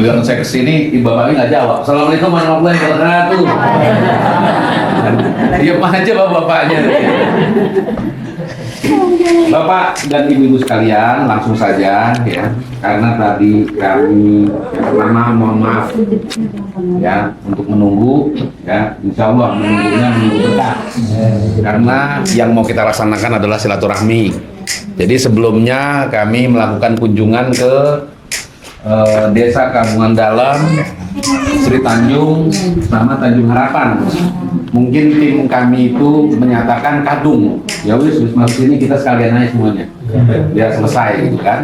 Bilang saya kesini, ibu bapaknya nggak jawab. Assalamualaikum warahmatullahi wabarakatuh. Diam aja bapak-bapaknya. Bapak dan ibu-ibu sekalian, langsung saja ya, karena tadi kami pertama mohon maaf ya untuk menunggu ya, insya Allah menunggunya menunggu betah karena yang mau kita laksanakan adalah silaturahmi. Jadi sebelumnya kami melakukan kunjungan ke Desa Kabungan Dalam, Sri Tanjung, sama Tanjung Harapan. Mungkin tim kami itu menyatakan kadung. Ya wis masuk sini kita sekalian aja semuanya. Biar selesai gitu kan.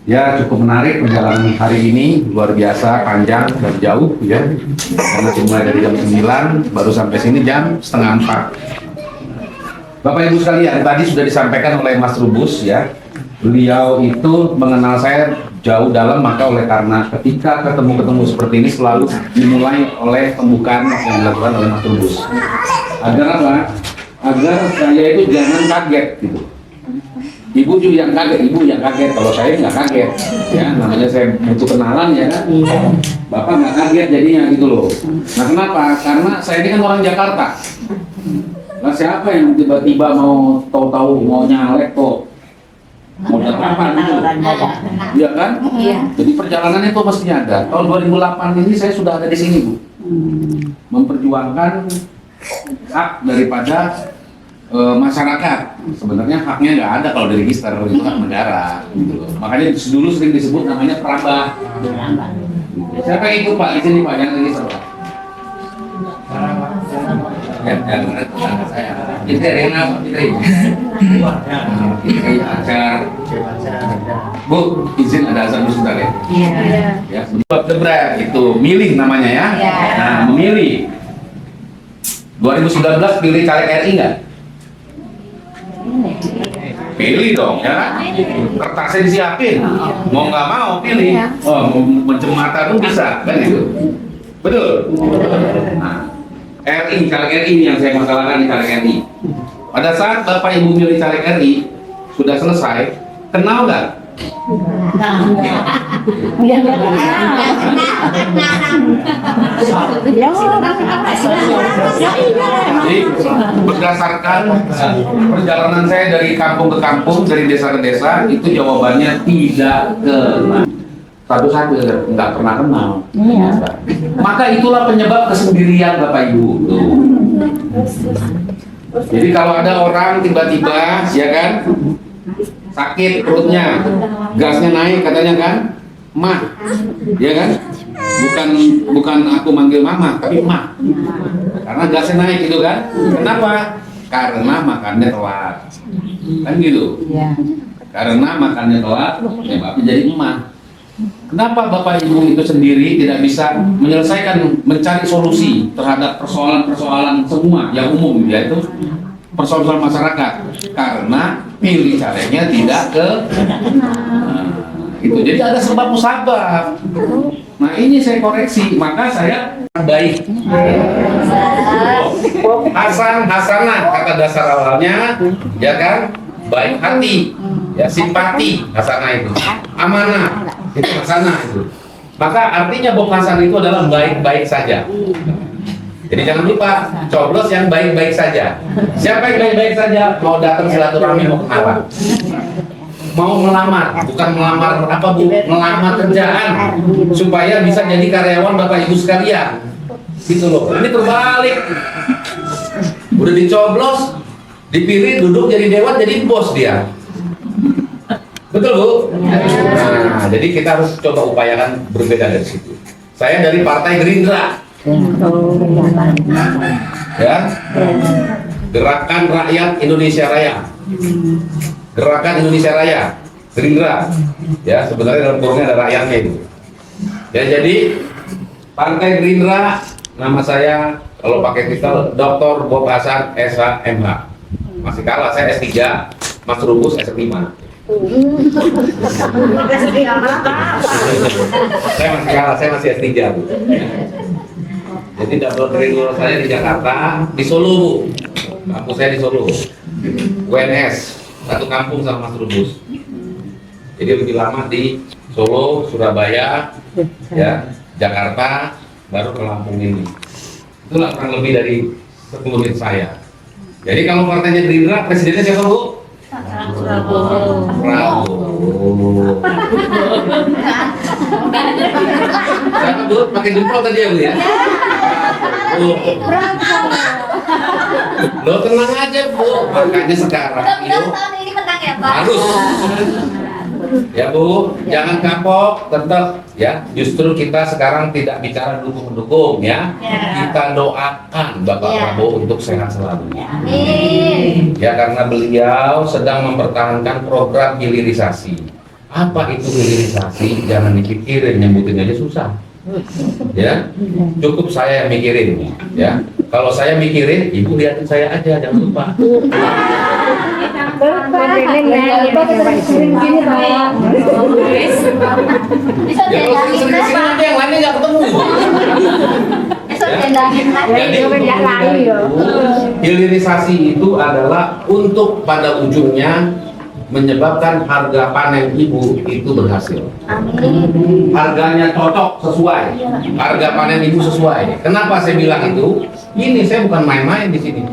Ya cukup menarik perjalanan hari ini, luar biasa, panjang dan jauh ya. Karena dimulai dari jam 9 baru sampai sini jam setengah 4. Bapak Ibu sekalian, tadi sudah disampaikan oleh Mas Trubus ya. Beliau itu mengenal saya jauh dalam, maka oleh karena ketika ketemu seperti ini selalu dimulai oleh pembukaan yang dilakukan oleh Mas Trubus. Agar apa? Agar saya itu jangan kaget gitu. Ibu juga yang kaget, ibu yang kaget. Kalau saya nggak kaget, ya namanya saya butuh kenalan ya kan. Bapak nggak kaget jadinya gitu loh. Nah kenapa? Karena saya ini kan orang Jakarta. Nah siapa yang tiba-tiba mau tahu-tahu mau nyalek kok? Mau apa gitu? Iya kan? Iya. Jadi perjalanan itu mesti ada. Tahun 2008 ini saya sudah ada di sini Bu, memperjuangkan hak daripada masyarakat. Sebenarnya haknya nggak ada kalau di register, itu hak negara. Gitu. Makanya dulu sering disebut namanya perambah. Siapa yang ikut Pak di sini Pak yang register Pak? Saya. Fitri yang apa Fitri? Fitri acar. Bu, izin ada azan dulu sebentar ya. Iya. Ya, sebab debrak itu milih namanya ya. Nah, memilih. 2019 pilih caleg RI nggak? Pilih dong ya. Kertasnya disiapin. Mau nggak mau pilih. Oh, mau mencemata pun bisa, kan itu. Betul. Nah, RI, caleg RI yang saya masalahkan di caleg RI. Pada saat Bapak Ibu milih caleg RI sudah selesai, kenal nggak? Jadi berdasarkan perjalanan saya dari kampung ke kampung, dari desa ke desa, itu jawabannya tidak kenal. Satu-satu nggak pernah kenal. Iya. Maka itulah penyebab kesendirian Bapak Ibu. Jadi kalau ada orang tiba-tiba, ya kan, sakit perutnya, gasnya naik katanya kan, mah, ya kan, bukan aku manggil mama, tapi mah, karena gasnya naik gitu kan. Kenapa? Karena makannya telat, kan gitu. Karena makannya telat, menyebabnya jadi emah. Kenapa Bapak Ibu itu sendiri tidak bisa menyelesaikan, mencari solusi terhadap persoalan-persoalan semua yang umum, yaitu persoalan masyarakat? Karena pilih calegnya tidak ke itu. Jadi ada sebab musabab. Nah ini saya koreksi, maka saya baik. Hasanah kata dasar awalnya, ya kan? Baik hati, ya simpati, hasanah itu. Amanah, itu hasanah itu. Maka artinya Bob Hasan itu adalah baik-baik saja. Jadi jangan lupa coblos yang baik-baik saja. Siapa yang baik-baik saja? Mau datang silaturahmi, mau kenalan, mau melamar, bukan melamar apa Bu? Melamar kerjaan supaya bisa jadi karyawan Bapak Ibu sekalian. Gitu loh. Ini terbalik. Udah dicoblos, dipilih, duduk jadi dewan, jadi bos dia. Betul Bu? Nah, jadi kita harus coba upayakan berbeda dari situ. Saya dari Partai Gerindra. Ya, Gerakan Rakyat Indonesia Raya. Gerakan Indonesia Raya, Gerindra. Ya, sebenarnya dalam kurungnya ada rakyatnya itu. Ya, jadi Partai Gerindra, nama saya kalau pakai titel Dr. Bob Hasan SH.MH. Masih kalah, saya S3, Mas Trubus S5. Saya masih kalah, saya masih S3 Bu. Jadi double career saya di Jakarta, di Solo Bu. Kampus saya di Solo. UNS, satu kampung sama Mas Trubus. Jadi lebih lama di Solo, Surabaya, ya Jakarta, baru ke Lampung ini. Itulah kurang lebih dari 10 menit saya. Jadi kalau partainya Gerindra, presidennya siapa Bu? Prabowo. Prabowo. Siapa Bu? Pakai jempol tadi ya Bu ya? Lo tenang aja Bu, makanya sekarang yuk tahun ini menang ya Pak? harus ya Bu, jangan kapok, tetap ya. Justru kita sekarang tidak bicara dukung-mendukung ya. Kita doakan Bapak Prabowo untuk sehat selalu. Amin. Ya karena beliau sedang mempertahankan program hilirisasi. Apa itu hilirisasi? Jangan dipikirin, nyebutin aja susah. Ya, cukup saya yang mikirin ya. Kalau saya mikirin, ibu lihatin saya aja, jangan lupa. Bisa Ya kalau dendangin sering-sering Pak. nanti yang lainnya nggak ketemu. Bisa dendangin Pak. Jadi hilirisasi itu adalah untuk pada ujungnya menyebabkan harga panen ibu itu berhasil. Amin. Harganya cocok, sesuai. Harga panen ibu sesuai. Kenapa saya bilang itu? Ini saya bukan main-main di sini.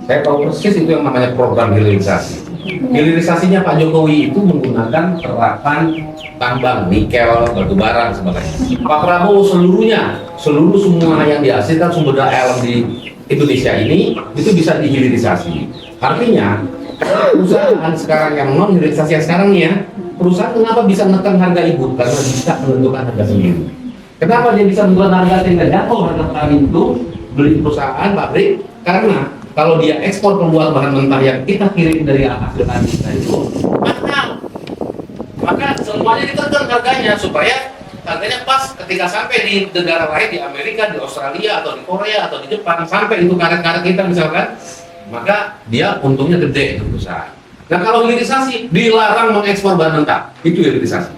Saya tahu persis itu yang namanya program hilirisasi. Hilirisasinya Pak Jokowi itu menggunakan terapan tambang, nikel, batu bara, dan sebagainya. Pak Prabowo seluruhnya, semua yang dihasilkan sumber daya alam di Indonesia ini itu bisa dihilirisasi. Artinya perusahaan sekarang yang non hilirisasi yang sekarang nih ya, perusahaan kenapa bisa menekan harga ibu? Karena bisa menentukan harga sendiri. Kenapa dia bisa menentukan harga sehingga jatuh harga petani itu beli perusahaan pabrik? Karena kalau dia ekspor keluar bahan mentah yang kita kirim dari hasil tani kita itu mahal, maka semuanya ditekan harganya supaya harganya pas ketika sampai di negara lain, di Amerika, di Australia, atau di Korea, atau di Jepang, sampai itu karet-karet kita misalkan, maka dia untungnya gede itu perusahaan. Nah kalau hilirisasi dilarang mengekspor bahan mentah, itu hilirisasi.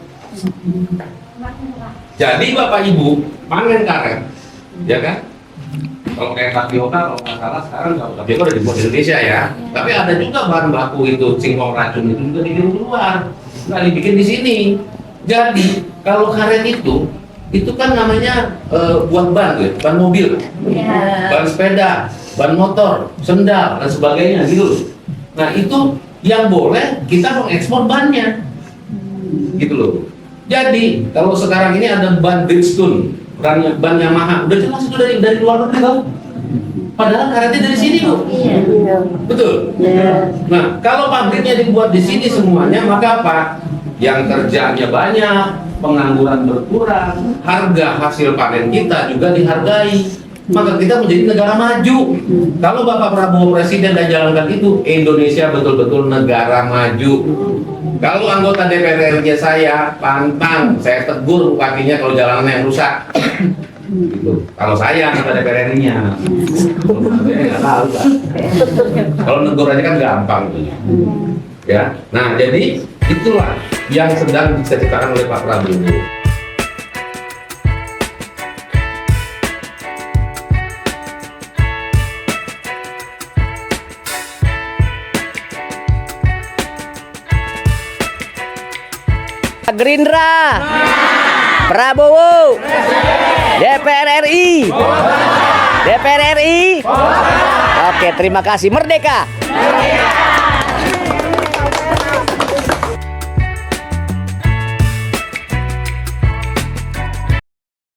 Jadi Bapak Ibu panen karet, ya kan? Kalau kayak tapioka, kalau nggak salah sekarang kalau tapioka udah dibuat di Indonesia ya. Tapi ada juga bahan baku itu singkong racun itu juga dikirim keluar, nggak dibikin di sini. Jadi kalau karet itu kan namanya buat ban, ya, ban mobil, ban sepeda, ban motor, sendal dan sebagainya gitu. Nah itu yang boleh kita mengekspor bannya, gitu loh. Jadi kalau sekarang ini ada ban Bridgestone, ban Yamaha, udah jelas itu dari luar negeri tau. Padahal karetnya dari sini Bu. Iya. Betul. Nah kalau pabriknya dibuat di sini semuanya, maka apa? Yang kerjanya banyak, pengangguran berkurang, harga hasil panen kita juga dihargai, maka kita menjadi negara maju. Kalau Bapak Prabowo Presiden dan jalankan itu, Indonesia betul-betul negara maju. Kalau anggota DPR-nya saya pantang, saya tegur kakinya kalau jalanannya yang rusak. Gitu. Kalau saya anggota DPR-nya, nggak tahu. Kalau negur aja kan gampang tuh. Ya, nah jadi itulah yang sedang diceritakan oleh Pak Prabowo. Gerindra, Prabowo, DPR RI, DPR RI. Oke, terima kasih. Merdeka.